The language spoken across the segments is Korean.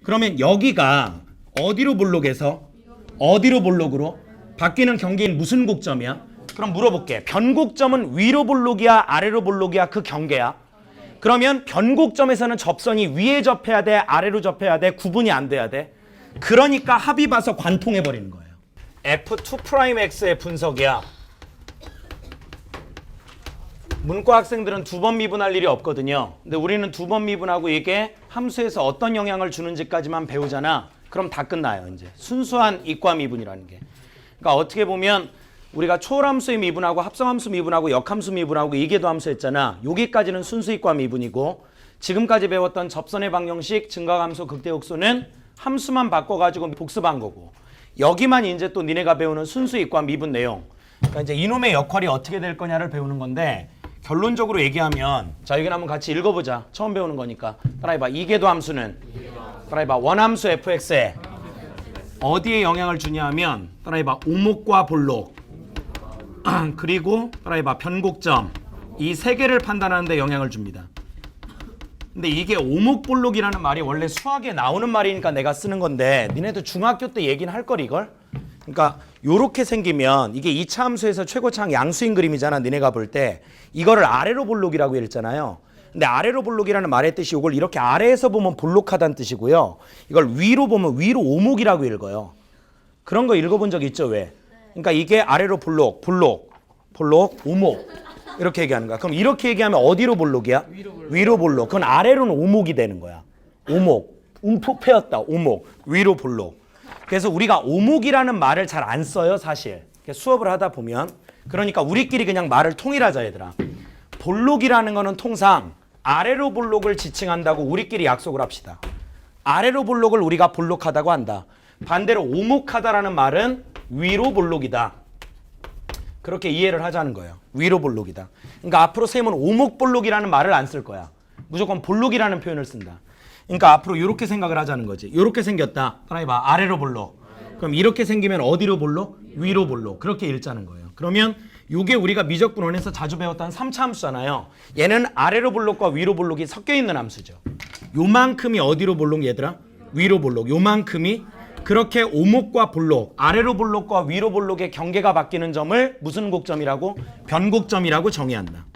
그러면 여기가 어디로 볼록에서 어디로 볼록으로 바뀌는 경계인 무슨 곡점이야? 그럼 물어볼게. 변곡점은 위로 볼록이야 아래로 볼록이야? 그 경계야. 그러면 변곡점에서는 접선이 위에 접해야 돼 아래로 접해야 돼? 구분이 안 돼야 돼? 그러니까 합이 봐서 관통해 버리는 거예요. F2'X의 분석이야. 문과 학생들은 두 번 미분할 일이 없거든요. 근데 우리는 두 번 미분하고 이게 함수에서 어떤 영향을 주는지까지만 배우잖아. 그럼 다 끝나요. 이제 순수한 이과 미분이라는 게. 그러니까 어떻게 보면 우리가 초월함수의 미분하고 합성함수 미분하고 역함수 미분하고 이계도함수 했잖아. 여기까지는 순수 이과 미분이고 지금까지 배웠던 접선의 방정식, 증가함수, 극대역수는 함수만 바꿔가지고 복습한 거고 여기만 이제 또 니네가 배우는 순수 이과 미분 내용. 그러니까 이제 이놈의 역할이 어떻게 될 거냐를 배우는 건데 결론적으로 얘기하면 자 여기는 한번 같이 읽어보자. 처음 배우는 거니까. 따라해봐. 이계도 함수는 따라해봐. 원함수 fx에 어디에 영향을 주냐 하면 따라해봐. 오목과 볼록 그리고 따라해봐. 변곡점 이 세 개를 판단하는 데 영향을 줍니다. 근데 이게 오목볼록이라는 말이 원래 수학에 나오는 말이니까 내가 쓰는 건데 니네도 중학교 때 얘기는 할 걸 이걸? 그러니까 요렇게 생기면 이게 2차 함수에서 최고차항 양수인 그림이잖아. 니네가 볼 때 이거를 아래로 볼록이라고 했잖아요. 근데 아래로 볼록이라는 말의 뜻이 이걸 이렇게 아래에서 보면 볼록하다는 뜻이고요. 이걸 위로 보면 위로 오목이라고 읽어요. 그런 거 읽어본 적 있죠? 왜? 그러니까 이게 아래로 볼록, 오목 이렇게 얘기하는 거야. 그럼 이렇게 얘기하면 어디로 볼록이야? 위로 볼록. 그건 아래로는 오목이 되는 거야. 오목, 움푹 패였다. 오목, 위로 볼록. 그래서 우리가 오목이라는 말을 잘 안 써요, 사실. 수업을 하다 보면. 그러니까 우리끼리 그냥 말을 통일하자, 얘들아. 볼록이라는 거는 통상 아래로 볼록을 지칭한다고 우리끼리 약속을 합시다. 아래로 볼록을 우리가 볼록하다고 한다. 반대로 오목하다라는 말은 위로 볼록이다. 그렇게 이해를 하자는 거예요. 위로 볼록이다. 그러니까 앞으로 쌤은 오목볼록이라는 말을 안 쓸 거야. 무조건 볼록이라는 표현을 쓴다. 그러니까 앞으로 이렇게 생각을 하자는 거지. 이렇게 생겼다. 따라해봐. 아래로 볼록. 그럼 이렇게 생기면 어디로 볼록? 위로 볼록. 그렇게 읽자는 거예요. 그러면 이게 우리가 미적분원에서 자주 배웠던 3차 함수잖아요. 얘는 아래로 볼록과 위로 볼록이 섞여 있는 함수죠. 요만큼이 어디로 볼록 얘들아? 위로 볼록. 요만큼이 그렇게 오목과 볼록, 아래로 볼록과 위로 볼록의 경계가 바뀌는 점을 무슨 곡점이라고? 변곡점이라고 정의한다.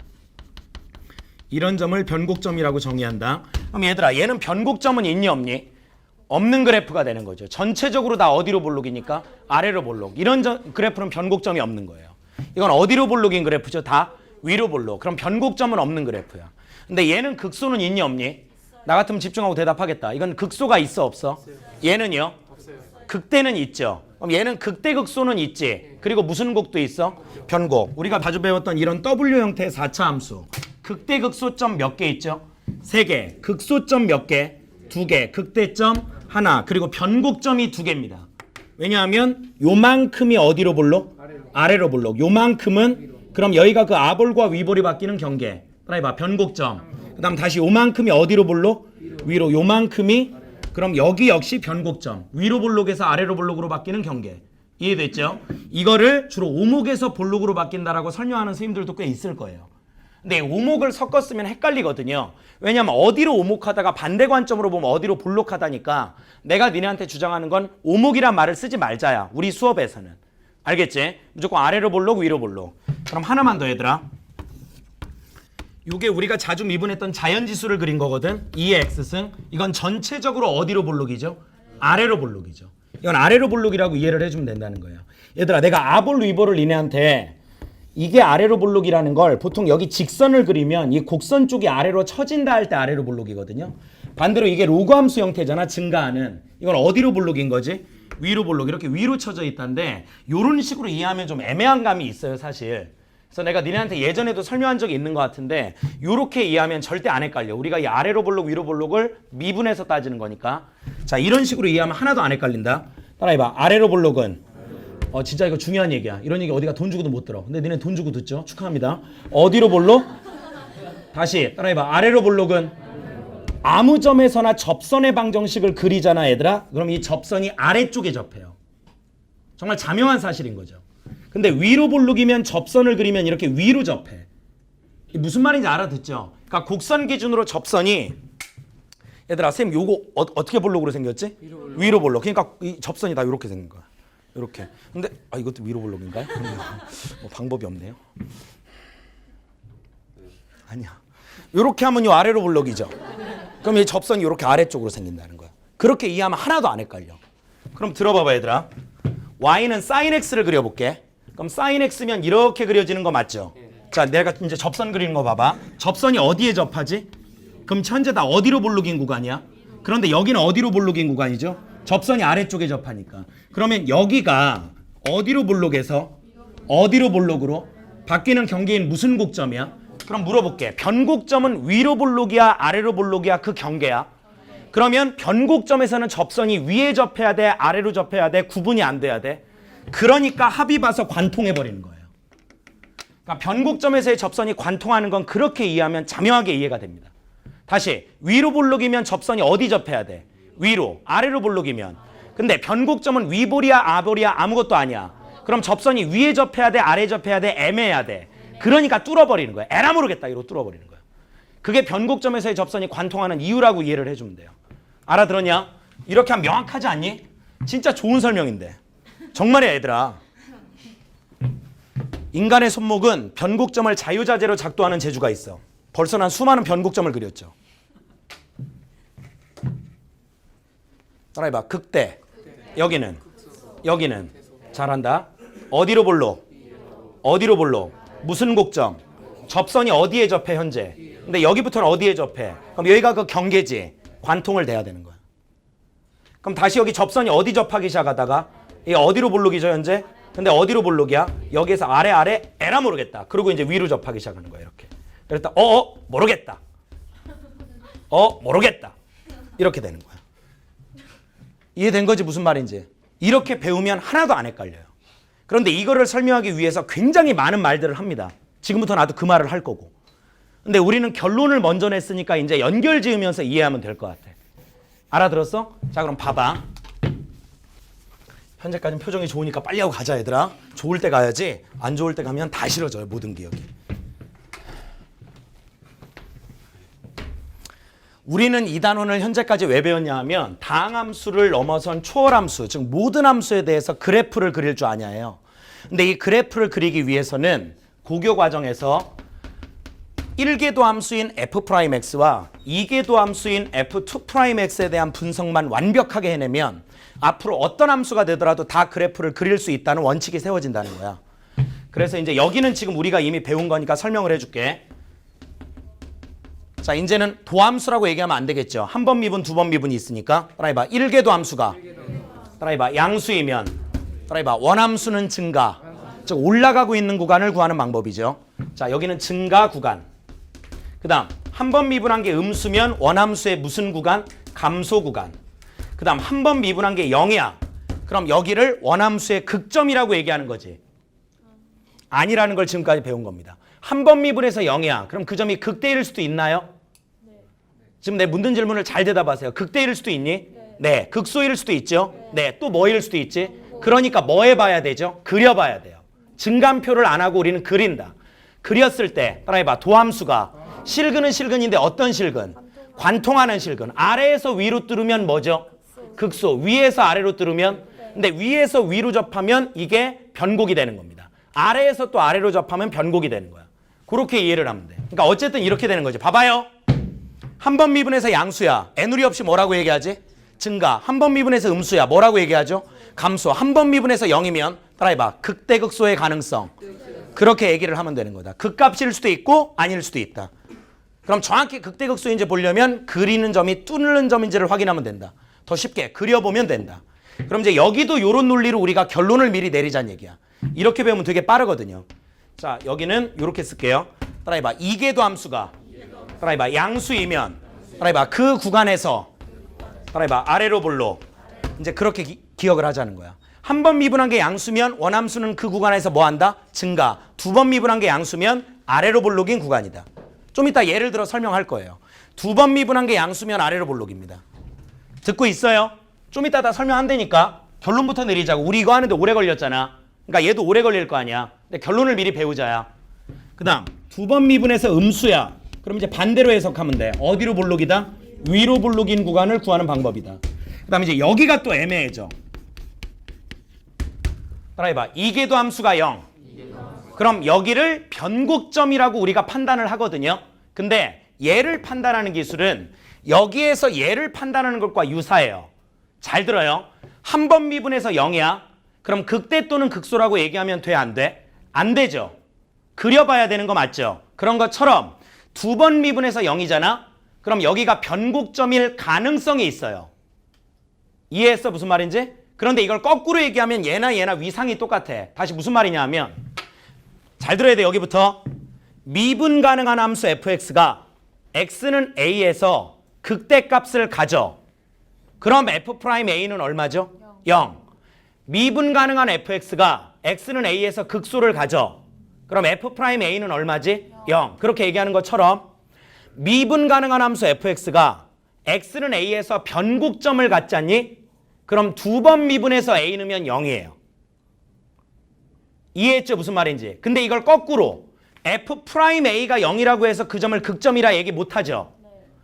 이런 점을 변곡점이라고 정의한다. 그럼 얘들아 얘는 변곡점은 있니 없니? 없는 그래프가 되는 거죠. 전체적으로 다 어디로 볼록이니까? 아래로 볼록. 이런 그래프는 변곡점이 없는 거예요. 이건 어디로 볼록인 그래프죠? 다 위로 볼록. 그럼 변곡점은 없는 그래프야. 근데 얘는 극소는 있니 없니? 나 같으면 집중하고 대답하겠다. 이건 극소가 있어 없어? 얘는요? 극대는 있죠. 그럼 얘는 극대 극소는 있지. 그리고 무슨 곡도 있어? 변곡. 우리가 자주 배웠던 이런 W 형태의 4차 함수. 극대 극소점 몇 개 있죠? 3개. 극소점 몇 개? 2개. 극대점 하나. 그리고 변곡점이 2개입니다. 왜냐하면 요만큼이 어디로 볼록? 아래로 볼록. 요만큼은 그럼 여기가 그 아볼과 위볼이 바뀌는 경계. 따라해봐. 변곡점. 그 다음 다시 요만큼이 어디로 볼록? 위로. 요만큼이 그럼 여기 역시 변곡점. 위로 볼록에서 아래로 볼록으로 바뀌는 경계. 이해됐죠? 이거를 주로 오목에서 볼록으로 바뀐다라고 설명하는 선생님들도 꽤 있을 거예요. 근데 오목을 섞었으면 헷갈리거든요. 왜냐면 어디로 오목하다가 반대 관점으로 보면 어디로 볼록하다니까 내가 니네한테 주장하는 건 오목이란 말을 쓰지 말자야. 우리 수업에서는. 알겠지? 무조건 아래로 볼록, 위로 볼록. 그럼 하나만 더 얘들아. 이게 우리가 자주 미분했던 자연지수를 그린 거거든. 2의 x승. 이건 전체적으로 어디로 볼록이죠? 아래로 볼록이죠. 이건 아래로 볼록이라고 이해를 해주면 된다는 거예요. 얘들아 내가 아볼 위볼을 니네한테 이게 아래로 볼록이라는 걸 보통 여기 직선을 그리면 이 곡선 쪽이 아래로 처진다 할 때 아래로 볼록이거든요. 반대로 이게 로그 함수 형태잖아. 증가하는. 이건 어디로 볼록인 거지? 위로 볼록. 이렇게 위로 쳐져 있다는데 이런 식으로 이해하면 좀 애매한 감이 있어요 사실. 그래서 내가 니네한테 예전에도 설명한 적이 있는 것 같은데 이렇게 이해하면 절대 안 헷갈려. 우리가 이 아래로 볼록 위로 볼록을 미분해서 따지는 거니까. 자 이런 식으로 이해하면 하나도 안 헷갈린다. 따라해봐. 아래로 볼록은 진짜 이거 중요한 얘기야. 이런 얘기 어디가 돈 주고도 못 들어. 근데 니네 돈 주고 듣죠? 축하합니다. 어디로 볼록? 다시 따라해봐. 아래로 볼록은 아무 점에서나 접선의 방정식을 그리잖아 얘들아. 그럼 이 접선이 아래쪽에 접해요. 정말 자명한 사실인 거죠. 근데 위로 볼록이면 접선을 그리면 이렇게 위로 접해. 무슨 말인지 알아듣죠? 그러니까 곡선 기준으로 접선이 얘들아 선생님 요거 어떻게 볼록으로 생겼지? 위로 볼록. 그러니까 이 접선이 다 이렇게 생긴 거야. 이렇게. 근데 이것도 위로 볼록인가요? 뭐 방법이 없네요. 아니야. 이렇게 하면 요 아래로 볼록이죠. 그럼 이 접선이 이렇게 아래쪽으로 생긴다는 거야. 그렇게 이해하면 하나도 안 헷갈려. 그럼 들어봐봐 얘들아. y는 sin x를 그려볼게. 그럼 sin x면 이렇게 그려지는 거 맞죠? 자, 내가 이제 접선 그리는 거 봐봐. 접선이 어디에 접하지? 그럼 현재 다 어디로 볼록인 구간이야? 그런데 여기는 어디로 볼록인 구간이죠? 접선이 아래쪽에 접하니까. 그러면 여기가 어디로 볼록해서 어디로 볼록으로 바뀌는 경계인 무슨 곡점이야? 그럼 물어볼게. 변곡점은 위로 볼록이야 아래로 볼록이야 그 경계야? 그러면 변곡점에서는 접선이 위에 접해야 돼 아래로 접해야 돼 구분이 안 돼야 돼? 그러니까 합이 봐서 관통해 버리는 거예요. 그러니까 변곡점에서의 접선이 관통하는 건 그렇게 이해하면 자명하게 이해가 됩니다. 다시 위로 볼록이면 접선이 어디 접해야 돼? 위로. 아래로 볼록이면. 근데 변곡점은 위볼이야 아볼이야 아무것도 아니야. 그럼 접선이 위에 접해야 돼 아래 접해야 돼 애매해야 돼. 그러니까 뚫어버리는 거야. 에라 모르겠다 이러고 뚫어버리는 거야. 그게 변곡점에서의 접선이 관통하는 이유라고 이해를 해주면 돼요. 알아들었냐? 이렇게 하면 명확하지 않니? 진짜 좋은 설명인데. 정말이야 얘들아. 인간의 손목은 변곡점을 자유자재로 작동하는 재주가 있어. 벌써 난 수많은 변곡점을 그렸죠. 따라해봐. 극대. 여기는. 여기는. 잘한다. 어디로 볼록? 어디로 볼록? 무슨 곡점? 접선이 어디에 접해 현재? 근데 여기부터는 어디에 접해? 그럼 여기가 그 경계지. 관통을 돼야 되는 거야. 그럼 다시 여기 접선이 어디 접하기 시작하다가 이게 어디로 볼록이죠 현재? 근데 어디로 볼록이야? 여기에서 아래 에라 모르겠다. 그리고 이제 위로 접하기 시작하는 거야 이렇게. 그랬다 모르겠다. 모르겠다. 이렇게 되는 거야. 이해된 거지 무슨 말인지? 이렇게 배우면 하나도 안 헷갈려요. 그런데 이거를 설명하기 위해서 굉장히 많은 말들을 합니다. 지금부터 나도 그 말을 할 거고. 근데 우리는 결론을 먼저 냈으니까 이제 연결 지으면서 이해하면 될 것 같아. 알아들었어? 자 그럼 봐봐. 현재까지는 표정이 좋으니까 빨리 하고 가자 얘들아. 좋을 때 가야지. 안 좋을 때 가면 다 싫어져요 모든 기억이. 우리는 이 단원을 현재까지 왜 배웠냐 하면 다항함수를 넘어선 초월함수, 즉 모든 함수에 대해서 그래프를 그릴 줄 아냐예요. 근데 이 그래프를 그리기 위해서는 고교 과정에서 1궤도 함수인 f'x와 2궤도 함수인 f2'x에 대한 분석만 완벽하게 해내면 앞으로 어떤 함수가 되더라도 다 그래프를 그릴 수 있다는 원칙이 세워진다는 거야. 그래서 이제 여기는 지금 우리가 이미 배운 거니까 설명을 해줄게. 자 이제는 도함수라고 얘기하면 안 되겠죠. 한 번 미분 두 번 미분이 있으니까 따라해봐. 1궤도 함수가 따라해봐 양수이면 따라해봐 원함수는 증가, 즉 올라가고 있는 구간을 구하는 방법이죠. 자 여기는 증가 구간. 그 다음 한 번 미분한 게 음수면 원함수의 무슨 구간? 감소 구간. 그 다음 한 번 미분한 게 0이야. 그럼 여기를 원함수의 극점이라고 얘기하는 거지. 아니라는 걸 지금까지 배운 겁니다. 한 번 미분해서 0이야. 그럼 그 점이 극대일 수도 있나요? 네. 지금 내 묻는 질문을 잘 대답하세요. 극대일 수도 있니? 네. 극소일 수도 있죠? 네. 또 뭐일 수도 있지? 그러니까 뭐 해봐야 되죠? 그려봐야 돼요. 증감표를 안 하고 우리는 그린다. 그렸을 때 따라해봐. 도함수가 실근은 실근인데 어떤 실근? 관통하는 실근. 아래에서 위로 뚫으면 뭐죠? 극소. 위에서 아래로 뚫으면? 근데 위에서 위로 접하면 이게 변곡이 되는 겁니다. 아래에서 또 아래로 접하면 변곡이 되는 거야. 그렇게 이해를 하면 돼. 그러니까 어쨌든 이렇게 되는 거지. 봐봐요. 한 번 미분해서 양수야. 애누리 없이 뭐라고 얘기하지? 증가. 한 번 미분해서 음수야. 뭐라고 얘기하죠? 감소. 한 번 미분해서 0이면 따라해봐. 극대극소의 가능성. 그렇게 얘기를 하면 되는 거다. 극값일 수도 있고 아닐 수도 있다. 그럼 정확히 극대극소인지 보려면 그리는 점이 뚫는 점인지를 확인하면 된다. 더 쉽게 그려보면 된다. 그럼 이제 여기도 이런 논리로 우리가 결론을 미리 내리자는 얘기야. 이렇게 배우면 되게 빠르거든요. 자 여기는 이렇게 쓸게요. 따라해봐. 2궤도 함수가 따라해봐. 양수이면 따라해봐. 그 구간에서 따라해봐. 아래로 볼록. 이제 그렇게 기억을 하자는 거야. 한 번 미분한 게 양수면 원함수는 그 구간에서 뭐 한다? 증가. 두 번 미분한 게 양수면 아래로 볼록인 구간이다. 좀 이따 예를 들어 설명할 거예요. 두 번 미분한 게 양수면 아래로 볼록입니다. 듣고 있어요? 좀 이따 다 설명한다니까. 결론부터 내리자고. 우리 이거 하는데 오래 걸렸잖아. 그러니까 얘도 오래 걸릴 거 아니야. 근데 결론을 미리 배우자야. 그 다음 두 번 미분해서 음수야. 그럼 이제 반대로 해석하면 돼. 어디로 볼록이다? 위로 볼록인 구간을 구하는 방법이다. 그 다음에 이제 여기가 또 애매해져. 따라해봐. 이계도 함수가 0. 그럼 여기를 변곡점이라고 우리가 판단을 하거든요. 근데 얘를 판단하는 기술은 여기에서 얘를 판단하는 것과 유사해요. 잘 들어요. 한 번 미분해서 0이야. 그럼 극대 또는 극소라고 얘기하면 돼, 안 돼? 안 되죠. 그려봐야 되는 거 맞죠? 그런 것처럼 두 번 미분해서 0이잖아. 그럼 여기가 변곡점일 가능성이 있어요. 이해했어? 무슨 말인지? 그런데 이걸 거꾸로 얘기하면 얘나 위상이 똑같아. 다시 무슨 말이냐 하면 잘 들어야 돼. 여기부터 미분 가능한 함수 fx가 x는 a에서 극대값을 가져. 그럼 f'a는 얼마죠? 0. 미분 가능한 fx가 x는 a에서 극소를 가져. 그럼 f'a는 얼마지? 0. 그렇게 얘기하는 것처럼 미분 가능한 함수 fx가 x는 a에서 변곡점을 갖잖니? 그럼 두 번 미분해서 a 넣으면 0이에요. 이해했죠? 무슨 말인지. 근데 이걸 거꾸로 f'a가 0이라고 해서 그 점을 극점이라 얘기 못하죠.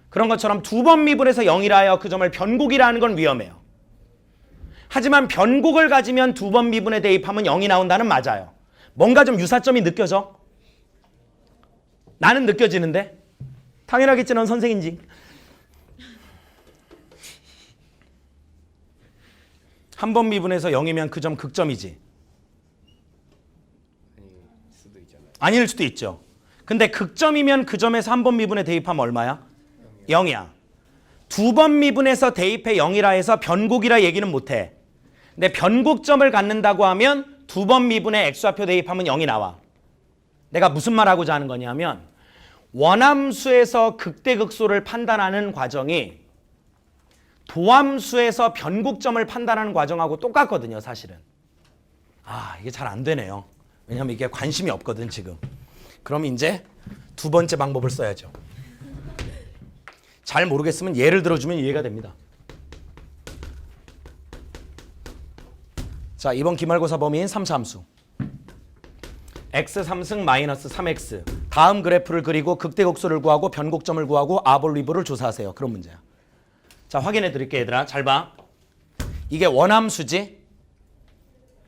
그런 것처럼 두 번 미분해서 0이라 하여 그 점을 변곡이라 하는 건 위험해요. 하지만 변곡을 가지면 두 번 미분에 대입하면 0이 나온다는 맞아요. 뭔가 좀 유사점이 느껴져? 나는 느껴지는데? 당연하겠지, 넌 선생인지. 한 번 미분해서 0이면 그 점 극점이지. 아닐 수도 있죠. 근데 극점이면 그 점에서 한 번 미분에 대입하면 얼마야? 0이야. 두 번 미분해서 대입해 0이라 해서 변곡이라 얘기는 못해. 근데 변곡점을 갖는다고 하면 두 번 미분에 x좌표 대입하면 0이 나와. 내가 무슨 말 하고자 하는 거냐면 원함수에서 극대극소를 판단하는 과정이 도함수에서 변곡점을 판단하는 과정하고 똑같거든요, 사실은. 아, 이게 잘 안 되네요. 왜냐면 이게 관심이 없거든, 지금. 그럼 이제 두 번째 방법을 써야죠. 잘 모르겠으면 예를 들어주면 이해가 됩니다. 자, 이번 기말고사 범위인 3차 함수. x 3승 마이너스 3x. 다음 그래프를 그리고 극대극소를 구하고 변곡점을 구하고 아볼리브를 조사하세요. 그런 문제야. 자, 확인해 드릴게, 얘들아. 잘 봐. 이게 원함수지?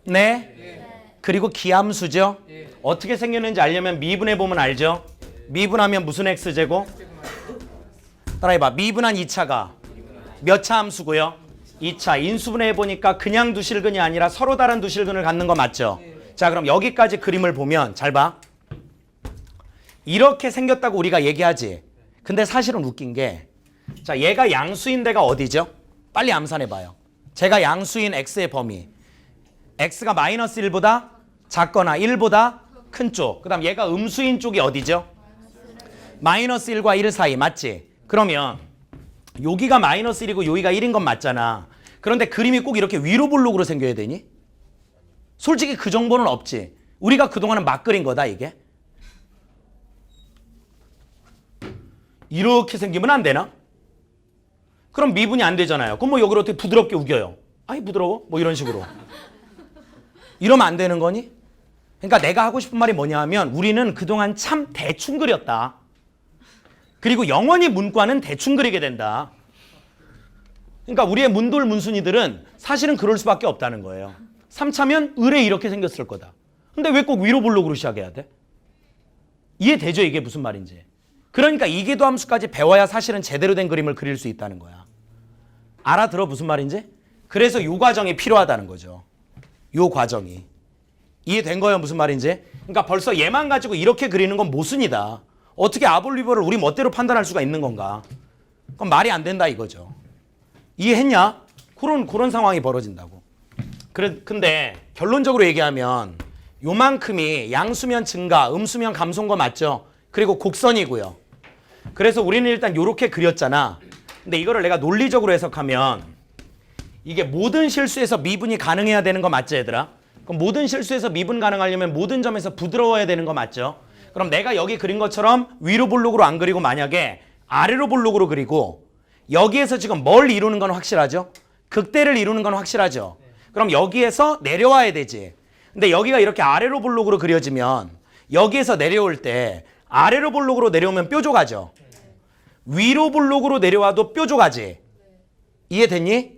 네. 그리고 기함수죠? 어떻게 생겼는지 알려면 미분해 보면 알죠? 미분하면 무슨 x제곱? 따라해봐. 미분한 2차가 몇 차 함수고요? 2차. 인수분해 해보니까 그냥 두 실근이 아니라 서로 다른 두 실근을 갖는 거 맞죠? 자, 그럼 여기까지 그림을 보면 잘 봐. 이렇게 생겼다고 우리가 얘기하지. 근데 사실은 웃긴 게 자, 얘가 양수인 데가 어디죠? 빨리 암산해봐요. 제가 양수인 x의 범위. x가 마이너스 1보다 작거나 1보다 큰 쪽. 그 다음 얘가 음수인 쪽이 어디죠? 마이너스 1과 1 사이. 맞지? 그러면 여기가 마이너스 1이고 여기가 1인 건 맞잖아. 그런데 그림이 꼭 이렇게 위로 볼록으로 생겨야 되니? 솔직히 그 정보는 없지. 우리가 그동안은 막 그린 거다, 이게. 이렇게 생기면 안 되나? 그럼 미분이 안 되잖아요. 그럼 뭐 여기를 어떻게 부드럽게 우겨요? 아니, 부드러워? 뭐 이런 식으로. 이러면 안 되는 거니? 그러니까 내가 하고 싶은 말이 뭐냐 하면 우리는 그동안 참 대충 그렸다. 그리고 영원히 문과는 대충 그리게 된다. 그러니까 우리의 문돌 문순이들은 사실은 그럴 수밖에 없다는 거예요. 3차면 의뢰 이렇게 생겼을 거다. 근데 왜 꼭 위로 볼록으로 시작해야 돼? 이해되죠? 이게 무슨 말인지. 그러니까 이계도 함수까지 배워야 사실은 제대로 된 그림을 그릴 수 있다는 거야. 알아들어 무슨 말인지? 그래서 이 과정이 필요하다는 거죠. 이 과정이. 이해된 거예요? 무슨 말인지? 그러니까 벌써 얘만 가지고 이렇게 그리는 건 모순이다. 어떻게 아볼리버를 우리 멋대로 판단할 수가 있는 건가? 그건 말이 안 된다 이거죠. 이해했냐? 그런 상황이 벌어진다고. 근데 결론적으로 얘기하면 요만큼이 양수면 증가, 음수면 감소인 거 맞죠? 그리고 곡선이고요. 그래서 우리는 일단 이렇게 그렸잖아. 근데 이거를 내가 논리적으로 해석하면 이게 모든 실수에서 미분이 가능해야 되는 거 맞죠, 얘들아? 그럼 모든 실수에서 미분 가능하려면 모든 점에서 부드러워야 되는 거 맞죠? 그럼 내가 여기 그린 것처럼 위로 볼록으로 안 그리고 만약에 아래로 볼록으로 그리고 여기에서 지금 뭘 이루는 건 확실하죠? 극대를 이루는 건 확실하죠? 그럼 여기에서 내려와야 되지. 근데 여기가 이렇게 아래로 볼록으로 그려지면 여기에서 내려올 때 아래로 볼록으로 내려오면 뾰족하죠? 위로 블록으로 내려와도 뾰족하지. 이해됐니?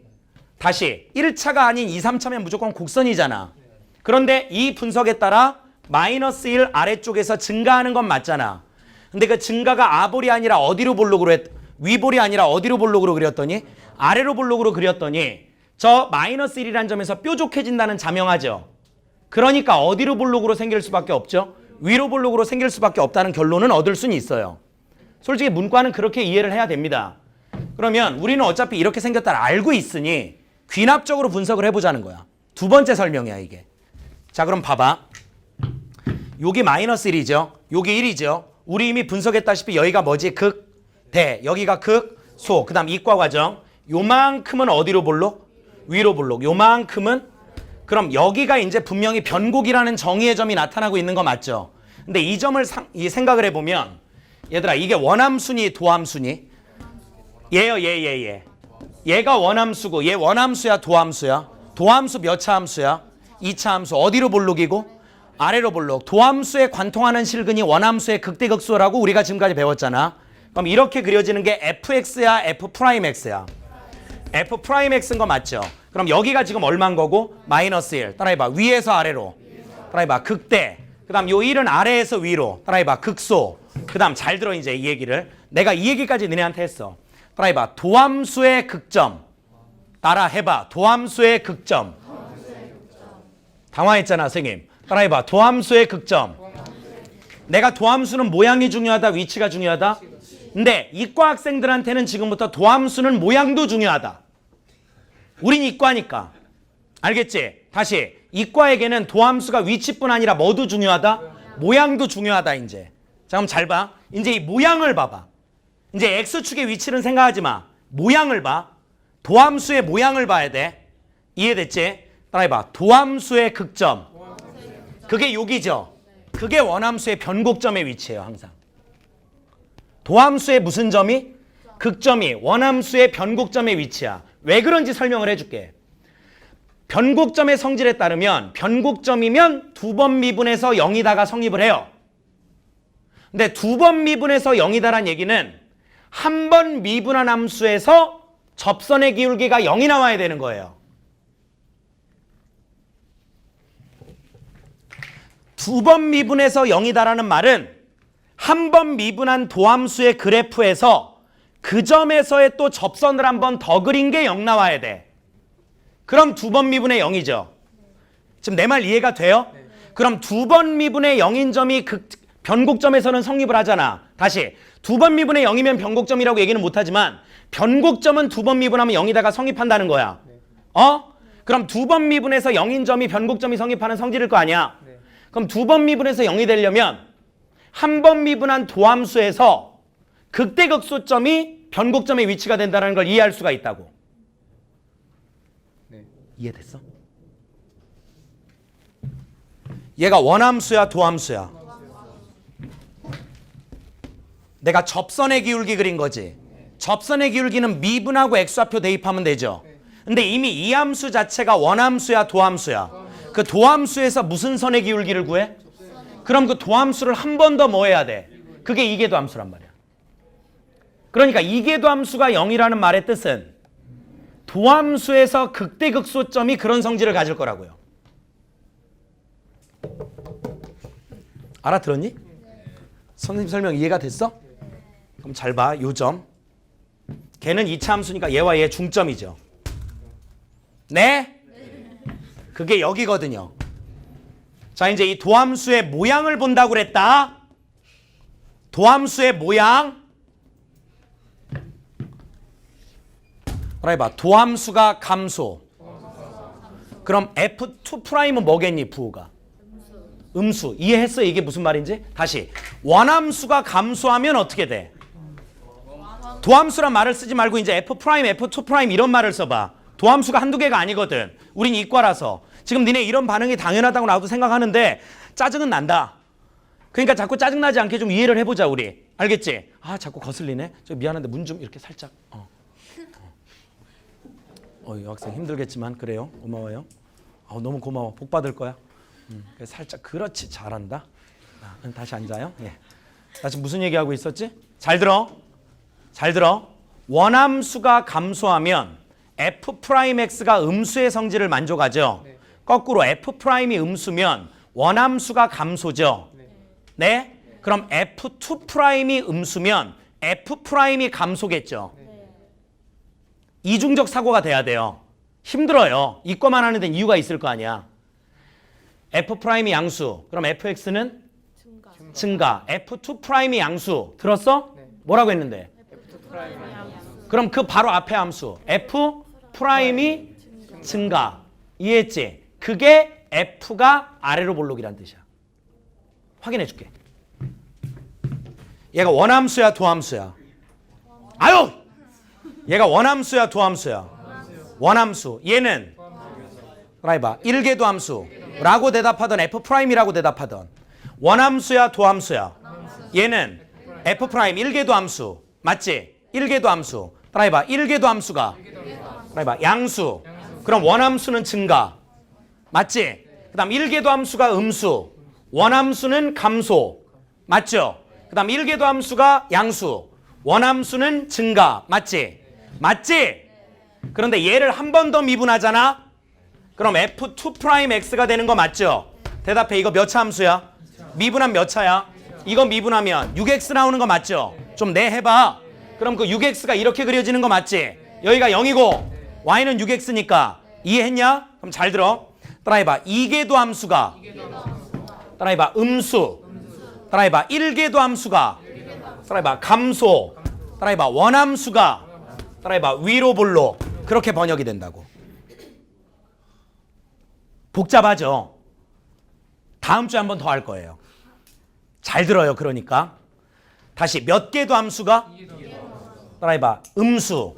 다시 1차가 아닌 2, 3차면 무조건 곡선이잖아. 그런데 이 분석에 따라 마이너스 1 아래쪽에서 증가하는 건 맞잖아. 근데 그 증가가 아볼이 아니라 어디로 볼록으로 위볼이 아니라 어디로 볼록으로 그렸더니 아래로 볼록으로 그렸더니 저 마이너스 1이라는 점에서 뾰족해진다는 자명하죠. 그러니까 어디로 볼록으로 생길 수밖에 없죠. 위로 볼록으로 생길 수밖에 없다는 결론은 얻을 수는 있어요. 솔직히 문과는 그렇게 이해를 해야 됩니다. 그러면 우리는 어차피 이렇게 생겼다를 알고 있으니 귀납적으로 분석을 해보자는 거야. 두 번째 설명이야 이게. 자 그럼 봐봐. 여기 마이너스 1이죠. 여기 1이죠. 우리 이미 분석했다시피 여기가 뭐지? 극, 대. 여기가 극, 소. 그 다음 이과 과정. 요만큼은 어디로 볼록? 위로 볼록. 요만큼은? 그럼 여기가 이제 분명히 변곡이라는 정의의 점이 나타나고 있는 거 맞죠? 근데 이 점을 생각을 해보면 얘들아 이게 원함수니 도함수니? 얘요 얘. 얘가 원함수고 얘 원함수야 도함수야? 도함수 몇 차 함수야? 2차 함수. 어디로 볼록이고? 아래로 볼록. 도함수에 관통하는 실근이 원함수의 극대극소라고 우리가 지금까지 배웠잖아. 그럼 이렇게 그려지는 게 fx야 f'x야? f'x인 거 맞죠? 그럼 여기가 지금 얼마인 거고? 마이너스 1. 따라해봐. 위에서 아래로. 따라해봐. 극대. 그 다음 요 1은 아래에서 위로. 따라해봐. 극소. 그 다음 잘 들어 이제 이 얘기를. 내가 이 얘기까지 너네한테 했어. 따라해봐. 도함수의 극점. 따라해봐. 도함수의 극점. 당황했잖아 선생님. 따라해봐. 도함수의 극점. 내가 도함수는 모양이 중요하다 위치가 중요하다? 근데 이과 학생들한테는 지금부터 도함수는 모양도 중요하다. 우린 이과니까. 알겠지? 다시 이과에게는 도함수가 위치뿐 아니라 뭐도 중요하다? 모양도 중요하다 이제. 자 그럼 잘 봐. 이제 이 모양을 봐봐. 이제 X축의 위치는 생각하지 마. 모양을 봐. 도함수의 모양을 봐야 돼. 이해됐지? 따라해봐. 도함수의 극점. 그게 여기죠. 그게 원함수의 변곡점의 위치예요. 항상. 도함수의 무슨 점이? 극점이 원함수의 변곡점의 위치야. 왜 그런지 설명을 해줄게. 변곡점의 성질에 따르면 변곡점이면 두 번 미분해서 0이다가 성립을 해요. 근데 두 번 미분해서 0이다란 얘기는 한 번 미분한 함수에서 접선의 기울기가 0이 나와야 되는 거예요. 두 번 미분해서 0이다라는 말은 한 번 미분한 도함수의 그래프에서 그 점에서의 또 접선을 한 번 더 그린 게 0 나와야 돼. 그럼 두 번 미분의 0이죠. 지금 내 말 이해가 돼요? 그럼 두 번 미분의 0인 점이 변곡점에서는 성립을 하잖아. 다시 두 번 미분의 0이면 변곡점이라고 얘기는 못하지만 변곡점은 두 번 미분하면 0이다가 성립한다는 거야. 그럼 두 번 미분해서 0인 점이 변곡점이 성립하는 성질일 거 아니야. 그럼 두 번 미분해서 0이 되려면 한 번 미분한 도함수에서 극대극소점이 변곡점의 위치가 된다는 걸 이해할 수가 있다고. 네. 이해됐어? 얘가 원함수야 도함수야? 내가 접선의 기울기 그린 거지. 접선의 기울기는 미분하고 x좌표 대입하면 되죠. 근데 이미 이 함수 자체가 원함수야 도함수야? 그 도함수에서 무슨 선의 기울기를 구해? 그럼 그 도함수를 한 번 더 뭐 해야 돼? 그게 이계도함수란 말이야. 그러니까 이계도함수가 0이라는 말의 뜻은 도함수에서 극대극소점이 그런 성질을 가질 거라고요. 알아들었니? 선생님 설명 이해가 됐어? 그럼 잘 봐. 요 점. 걔는 2차 함수니까 얘와 얘 중점이죠. 네? 그게 여기거든요. 자 이제 이 도함수의 모양을 본다고 그랬다. 도함수의 모양. 해봐. 도함수가 감소. 그럼 F2'은 뭐겠니? 부호가. 음수. 이해했어? 이게 무슨 말인지? 다시. 원함수가 감소하면 어떻게 돼? 도함수란 말을 쓰지 말고 이제 F', F2' 이런 말을 써봐. 도함수가 한두 개가 아니거든. 우린 이과라서. 지금 니네 이런 반응이 당연하다고 나도 생각하는데 짜증은 난다. 그러니까 자꾸 짜증나지 않게 좀 이해를 해보자 우리. 알겠지? 아 자꾸 거슬리네. 저 미안한데 문 좀 이렇게 살짝. 이 학생 힘들겠지만 그래요. 고마워요. 너무 고마워. 복 받을 거야. 살짝 그렇지 잘한다. 다시 앉아요. 예. 나 지금 무슨 얘기하고 있었지? 잘 들어. 잘 들어. 원함수가 감소하면 f'x가 음수의 성질을 만족하죠. 거꾸로 f'이 음수면 원함수가 감소죠. 네? 그럼 f2'이 음수면 f'이 감소겠죠. 이중적 사고가 돼야 돼요. 힘들어요. 이거만 하는 데는 이유가 있을 거 아니야. f'이 양수. 그럼 fx는 증가. f2'이 양수. 들었어? 뭐라고 했는데? 그럼 그 바로 앞에 함수 f'이 증가. 이해했지? 그게 f가 아래로 볼록이란 뜻이야. 확인해 줄게. 얘가 원함수야 도함수야? 아유! 얘가 원함수야 도함수야? 원함수. 얘는 봐봐. 1개 도함수라고 대답하던 f'이라고 대답하던 원함수야 도함수야? 얘는 f' 1개 도함수. 맞지? 1개 도함수. 봐봐. 1개 도함수가 봐봐. 양수. 그럼 원함수는 증가. 맞지? 그 다음 1개 도함수가 음수. 원함수는 감소. 맞죠? 그 다음 1개 도함수가 양수. 원함수는 증가. 맞지? 맞지? 그런데 얘를 한 번 더 미분하잖아? 그럼 f2'x가 되는 거 맞죠? 대답해. 이거 몇 차 함수야? 미분하면 몇 차야? 이거 미분하면 6x 나오는 거 맞죠? 좀 해봐. 그럼 그 6x가 이렇게 그려지는 거 맞지? 여기가 0이고 y는 6x니까 이해했냐? 그럼 잘 들어. 따라해봐. 2개 도함수가 따라해봐. 음수. 따라해봐. 1개 도함수가 따라해봐. 감소. 따라해봐. 원함수가 따라해봐. 위로 볼록. 그렇게 번역이 된다고. 복잡하죠? 다음 주에 한 번 더 할 거예요. 잘 들어요. 그러니까 다시 몇 개 도함수가 따라해봐. 음수.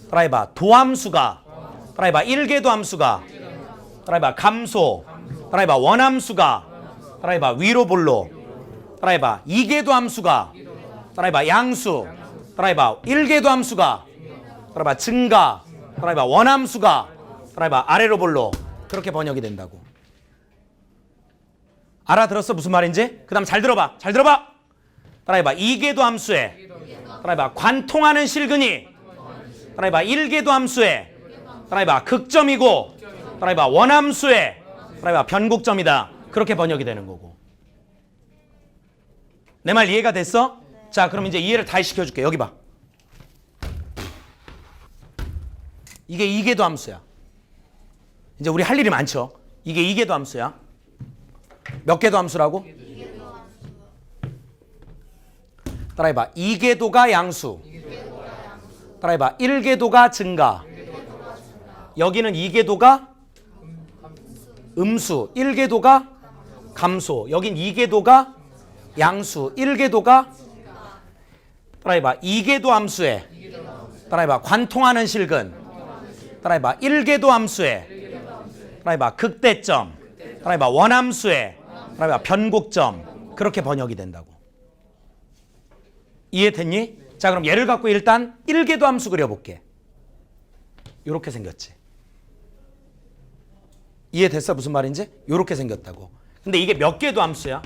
따라해봐. 도함수가 따라해봐. 1개 도함수가 따라해봐. 감소. 따라해봐. 원함수가 따라해봐. 위로 볼록. 따라해봐. 2개 도함수가 따라해봐. 양수. 따라해봐. 1개 도함수가 따라해봐. 증가. 따라해봐. 원함수가 따라해봐. 아래로 볼록. 그렇게 번역이 된다고. 알아들었어? 무슨 말인지? 그 다음 잘 들어봐. 잘 들어봐. 따라해봐. 2개 도함수에 따라해봐. 관통하는 실근이 따라해봐. 1개 도함수에 따라해봐. 극점이고 따라해봐. 원함수에 따라해봐. 변곡점이다. 그렇게 번역이 되는 거고. 내 말 이해가 됐어? 자, 그럼 이제 이해를 다시 시켜줄게. 여기 봐. 이게 2개 도함수야. 이제 우리 할 일이 많죠. 이게 2개 도함수야. 몇 개 도함수라고? 따라해봐. 2궤도가 양수. 따라해봐. 1궤도가 증가. 여기는 2궤도가 음수. 1궤도가 감소. 여긴 2궤도가 양수. 1궤도가 따라해봐. 2궤도 함수에 따라해봐. 관통하는 실근. 따라해봐. 1궤도 함수에 따라해봐. 극대점. 따라해봐. 원함수에 따라해봐. 변곡점. 그렇게 번역이 된다고. 이해됐니? 자, 그럼 얘를 갖고 일단 1궤도 함수 그려볼게. 이렇게 생겼지. 이해됐어? 무슨 말인지? 이렇게 생겼다고. 근데 이게 몇 궤도 함수야?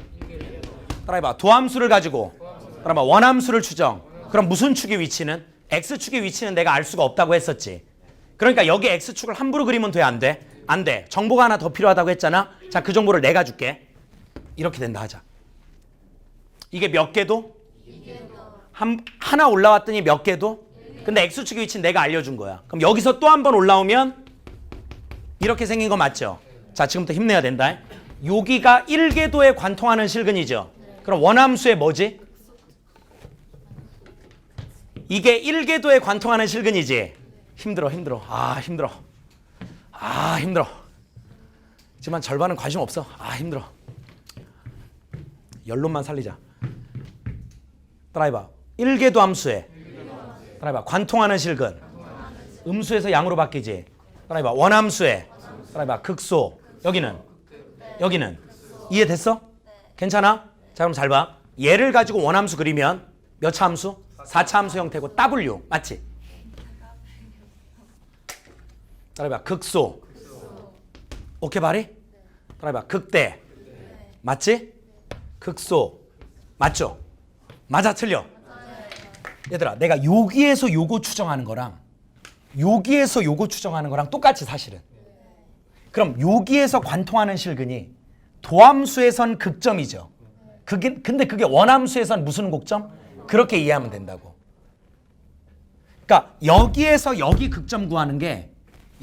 따라해봐. 도함수를 가지고 따라해봐. 원함수를 추정. 그럼 무슨 축의 위치는? x축의 위치는 내가 알 수가 없다고 했었지. 그러니까 여기 x축을 함부로 그리면 돼? 안 돼? 안 돼. 정보가 하나 더 필요하다고 했잖아. 자, 그 정보를 내가 줄게. 이렇게 된다 하자. 이게 몇 궤도? 하나 올라왔더니 몇 궤도? 근데 x축의 위치는 내가 알려준 거야. 그럼 여기서 또 한 번 올라오면 이렇게 생긴 거 맞죠? 자, 지금부터 힘내야 된다. 여기가 1궤도에 관통하는 실근이죠. 그럼 원함수의 뭐지? 이게 1궤도에 관통하는 실근이지. 힘들어. 아, 힘들어. 아, 힘들어. 하지만 절반은 관심 없어. 아, 힘들어. 연론만 살리자. 따라해봐. 1궤도 함수에 따라해봐. 관통하는 실근. 음수에서 양으로 바뀌지. 따라해봐. 원함수에 따라해봐. 극소. 여기는 이해됐어? 괜찮아? 자, 그럼 잘 봐. 얘를 가지고 원함수 그리면 몇 차 함수? 4차 함수 형태고 W. 맞지? 따라해봐. 극소. 오케이 바리? 따라해봐. 극대. 맞지? 극소. 맞죠? 맞아 틀려? 얘들아, 내가 여기에서 요거 추정하는 거랑 여기에서 요거 추정하는 거랑 똑같이 사실은. 그럼 여기에서 관통하는 실근이 도함수에선 극점이죠. 근데 그게 원함수에선 무슨 곡점? 그렇게 이해하면 된다고. 그러니까 여기에서 여기 극점 구하는 게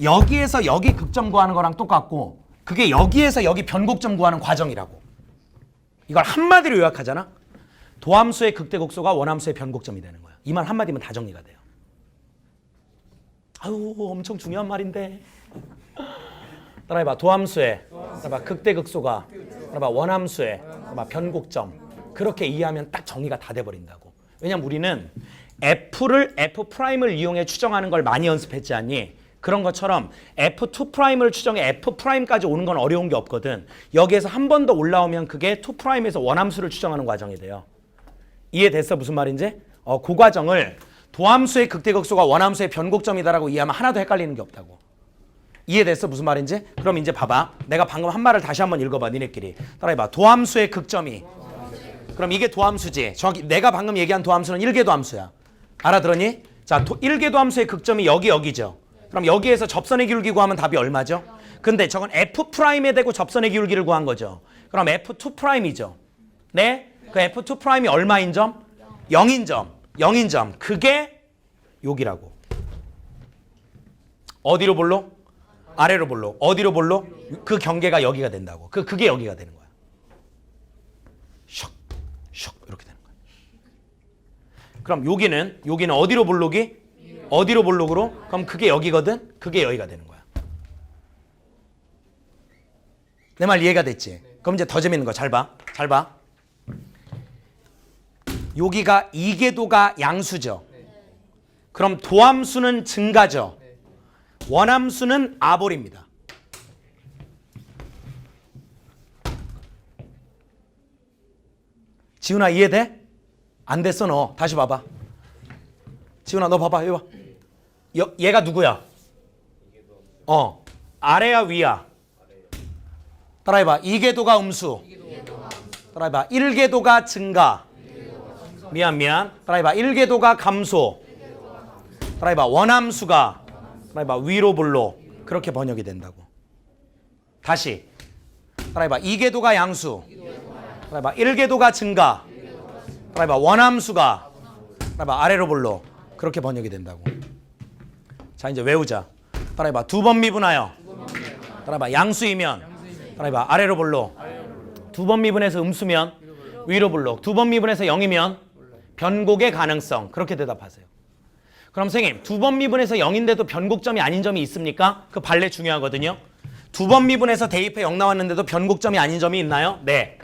여기에서 여기 극점 구하는 거랑 똑같고 그게 여기에서 여기 변곡점 구하는 과정이라고. 이걸 한마디로 요약하잖아. 도함수의 극대곡소가 원함수의 변곡점이 되는 거야. 이 말 한마디면 다 정리가 돼요. 아유, 엄청 중요한 말인데. 따라해봐. 도함수의 따라해봐. 극대극소가 따라해봐. 원함수의 따라해봐. 변곡점. 그렇게 이해하면 딱 정리가 다 돼버린다고. 왜냐면 우리는 F'를 이용해 추정하는 걸 많이 연습했지 않니? 그런 것처럼 F2'을 추정해 F'까지 오는 건 어려운 게 없거든. 여기에서 한 번 더 올라오면 그게 2'에서 원함수를 추정하는 과정이 돼요. 이해됐어? 무슨 말인지? 그 과정을 도함수의 극대극소가 원함수의 변곡점이다라고 이해하면 하나도 헷갈리는 게 없다고. 이해됐어? 무슨 말인지? 그럼 이제 봐봐. 내가 방금 한 말을 다시 한번 읽어봐. 니네끼리. 따라해봐. 도함수의 극점이. 그럼 이게 도함수지. 저기 내가 방금 얘기한 도함수는 1개 도함수야. 알아들었니? 자, 1개 도함수의 극점이 여기죠. 그럼 여기에서 접선의 기울기 구하면 답이 얼마죠? 근데 저건 F'에 대고 접선의 기울기를 구한 거죠. 그럼 F2'이죠. 네? 그 F2'이 얼마인 점? 0인 점. 0인 점. 그게 여기라고. 어디로 볼로? 아래로 볼로. 어디로 볼로? 그 경계가 여기가 된다고. 그게 여기가 되는 거야. 슉, 슉 이렇게 되는 거야. 그럼 여기는 어디로 볼록이? 어디로 볼록으로? 그럼 그게 여기거든? 그게 여기가 되는 거야. 내 말 이해가 됐지? 그럼 이제 더 재밌는 거 잘 봐. 잘 봐. 여기가 이계도가 양수죠. 그럼 도함수는 증가죠. 원함수는 아볼입니다. 지훈아 이해돼? 안 됐어 너. 다시 봐봐. 지훈아 너 봐봐. 여기 봐. 얘가 누구야? 아래야 위야? 따라해봐. 이계도가 음수. 따라해봐. 1계도가 증가. 미안. 따라해봐. 1계도가 감소. 따라해봐. 원함수가 따라해봐. 위로 볼로. 그렇게 번역이 된다고. 다시. 따라해봐. 2계도가 양수. 따라해봐. 1계도가 증가. 따라해봐. 원함수가 따라해봐. 아래로 볼로. 그렇게 번역이 된다고. 자 이제 외우자. 따라해봐. 두 번 미분하여. 따라해봐. 양수이면 따라해봐. 아래로 볼로. 두 번 미분해서 음수면 위로 볼로. 두 번 미분해서 0이면 변곡의 가능성. 그렇게 대답하세요. 그럼 선생님 두 번 미분해서 0인데도 변곡점이 아닌 점이 있습니까? 그 발레 중요하거든요. 두 번 미분해서 대입해 0 나왔는데도 변곡점이 아닌 점이 있나요? 네.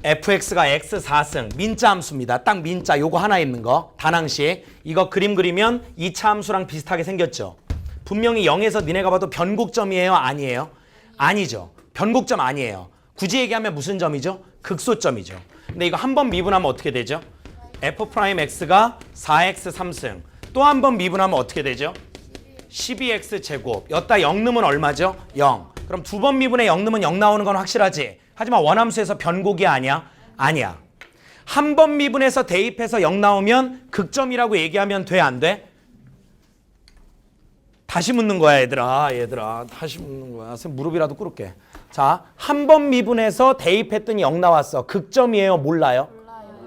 fx가 x 4승 민자 함수입니다. 딱 민자 요거 하나 있는 거 단항식. 이거 그림 그리면 2차 함수랑 비슷하게 생겼죠. 분명히 0에서 니네가 봐도 변곡점이에요? 아니에요? 아니죠. 변곡점 아니에요. 굳이 얘기하면 무슨 점이죠? 극소점이죠. 근데 이거 한 번 미분하면 어떻게 되죠? f'x가 4x 3승. 또 한 번 미분하면 어떻게 되죠? 12x 제곱. 여따 0 넣으면 얼마죠? 0. 그럼 두 번 미분에 0 넣으면 0 나오는 건 확실하지? 하지만 원함수에서 변곡이 아니야? 아니야. 한 번 미분해서 대입해서 0 나오면 극점이라고 얘기하면 돼? 안 돼? 다시 묻는 거야 얘들아. 다시 묻는 거야. 선생님 무릎이라도 꿇을게. 자, 한 번 미분해서 대입했더니 0 나왔어. 극점이에요? 몰라요?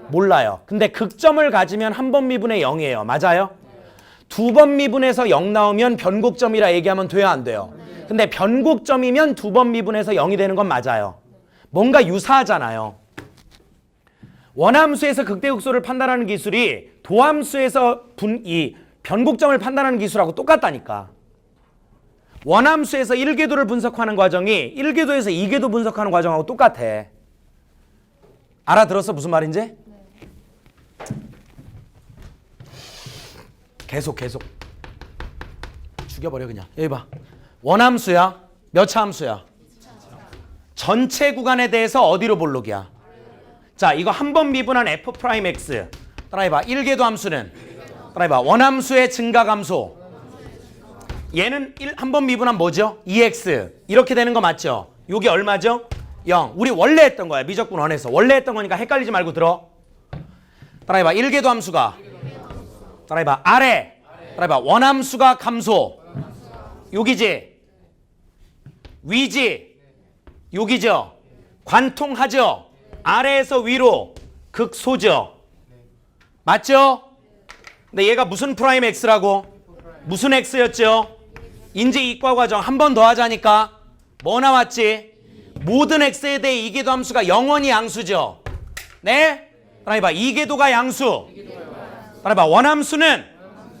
몰라요. 근데 극점을 가지면 한 번 미분에 0이에요. 맞아요? 두 번 미분해서 0 나오면 변곡점이라 얘기하면 돼요? 안 돼요? 근데 변곡점이면 두 번 미분해서 0이 되는 건 맞아요. 뭔가 유사하잖아요. 원함수에서 극대극소를 판단하는 기술이 도함수에서 이 변곡점을 판단하는 기술하고 똑같다니까. 원함수에서 1궤도를 분석하는 과정이 1궤도에서 2궤도 분석하는 과정하고 똑같아. 알아들었어? 무슨 말인지? 계속 죽여버려 그냥. 여기 봐. 원함수야? 몇 차 함수야? 전체 구간에 대해서 어디로 볼록이야? 자, 이거 한 번 미분한 f'x. 따라해봐. 1궤도 함수는? 따라해봐. 원함수의 증가 감소. 얘는 한 번 미분한 뭐죠? 2x. 이렇게 되는 거 맞죠? 요게 얼마죠? 0. 우리 원래 했던 거야. 미적분 원에서. 원래 했던 거니까 헷갈리지 말고 들어. 따라해봐. 1궤도 함수가 따라해봐. 아래. 따라해봐. 원함수가 감소. 여기지. 위지. 여기죠. 관통하죠. 아래에서 위로 극소죠. 맞죠? 근데 얘가 무슨 프라임 x라고? 무슨 x였죠? 인제 이과 과정 한 번 더 하자니까 뭐 나왔지? 모든 x에 대해 이계도 함수가 영원히 양수죠. 네? 따라해봐. 이계도가 양수. 따라해봐. 원함수는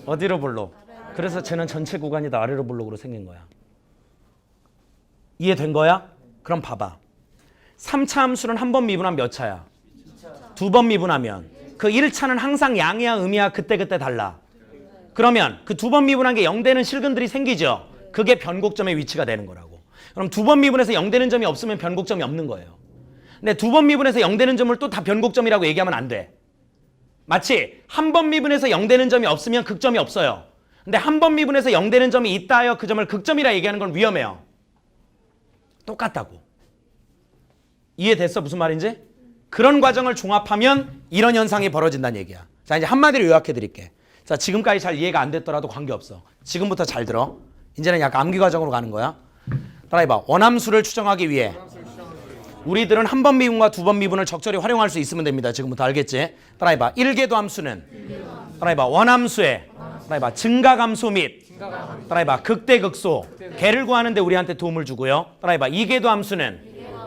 어디로 볼록? 그래서 쟤는 전체 구간이 다 아래로 볼록으로 생긴 거야. 이해된 거야? 그럼 봐봐. 3차 함수는 한 번 미분하면 몇 차야? 2번 미분하면 그 1차는 항상 양이야 음이야 그때그때 달라. 그러면 그 2번 미분한 게 0되는 실근들이 생기죠. 그게 변곡점의 위치가 되는 거라고. 그럼 2번 미분해서 0되는 점이 없으면 변곡점이 없는 거예요. 근데 2번 미분해서 0되는 점을 또 다 변곡점이라고 얘기하면 안 돼. 마치 한 번 미분해서 0되는 점이 없으면 극점이 없어요. 근데 한 번 미분해서 0되는 점이 있다 하여 그 점을 극점이라 얘기하는 건 위험해요. 똑같다고. 이해됐어? 무슨 말인지? 그런 과정을 종합하면 이런 현상이 벌어진다는 얘기야. 자, 이제 한마디로 요약해 드릴게. 자, 지금까지 잘 이해가 안 됐더라도 관계없어. 지금부터 잘 들어. 이제는 약간 암기 과정으로 가는 거야. 따라해봐. 원함수를 추정하기 위해 우리들은 한 번 미분과 2번 미분을 적절히 활용할 수 있으면 됩니다. 지금부터 알겠지? 따라해봐. 1계도 함수는 따라해봐. 원함수의 따라해봐. 증가감소 및 따라해봐. 극대극소 개를 구하는데 우리한테 도움을 주고요. 따라해봐. 2계도 함수는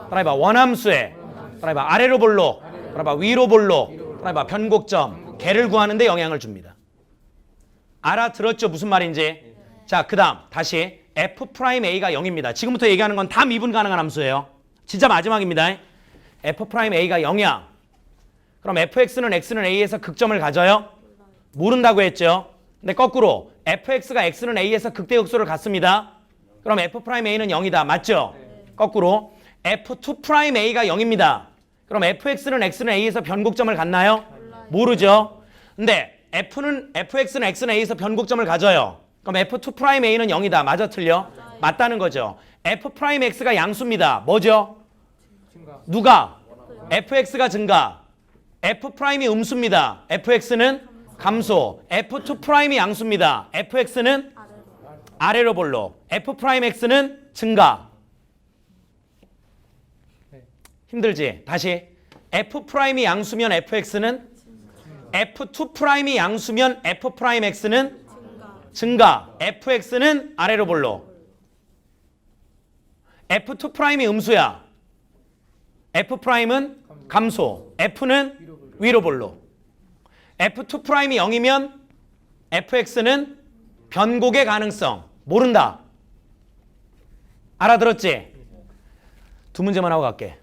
따라해봐. 원함수의 따라해봐. 아래로 볼록 따라해봐. 위로 볼록 따라해봐. 변곡점 개를 구하는데 영향을 줍니다. 알아들었죠? 무슨 말인지? 자, 그 다음 다시 f'A가 0입니다. 지금부터 얘기하는 건 다 미분 가능한 함수예요. 진짜 마지막입니다. f'A가 0이야. 그럼 fx는 x는 a에서 극점을 가져요? 모른다고 했죠. 근데 거꾸로 fx가 x는 a에서 극대극소를 갖습니다. 그럼 f'A는 0이다. 맞죠? 거꾸로 f2'A가 0입니다. 그럼 fx는 x는 a에서 변곡점을 갖나요? 모르죠. 근데 fx는 x는 a에서 변곡점을 가져요. 그럼 f2'A는 0이다. 맞아 틀려? 맞다는 거죠. f'x가 양수입니다. 뭐죠? 누가? fx가 증가. f'이 음수입니다. fx는 감소. f2'이 양수입니다. fx는 아래로 볼록. f'x는 증가. 힘들지? 다시. f'이 양수면 fx는 f2'이 양수면 f'x는 증가. fx는 아래로 볼록. f2'이 음수야. f'은 감소. f는 위로 볼록. f2'이 0이면 fx는 변곡의 가능성. 모른다. 알아들었지? 두 문제만 하고 갈게.